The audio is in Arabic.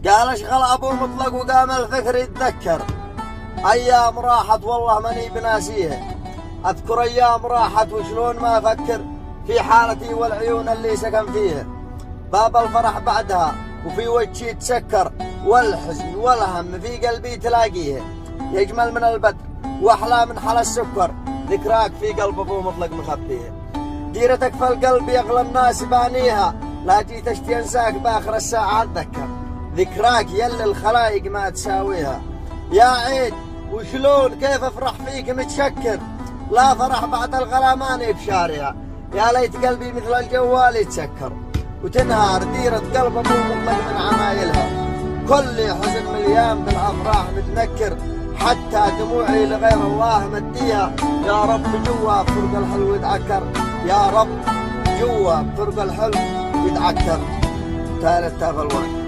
قال اشغل ابو مطلق وقام الفكر يتذكر ايام راحت والله ماني بناسيها. اذكر ايام راحت وشلون ما افكر في حالتي والعيون اللي سكن فيها. باب الفرح بعدها وفي وجهي يتسكر والحزن والهم في قلبي تلاقيه. يجمل من البدر واحلى من حلا السكر ذكراك في قلب ابو مطلق مخبيه. ديرتك في القلب يغلى الناس بانيها لا جيت اشتي انساك باخر الساعه اتذكر ذكراك يلي الخلايق ما تساويها. يا عيد وشلون كيف افرح فيك متشكر لا فرح بعد الغلا ماني بشاريها. يا ليت قلبي مثل الجوال يتسكر وتنهار ديرة قلب ابو مطلق من عمايلها. كل حزن مليان بالافراح متنكر حتى دموعي لغير الله مديها. يا رب جوا بفرق الحلو يتعكر يا رب جوا بفرق الحلو يتعكر. ثالث تاف الوقت.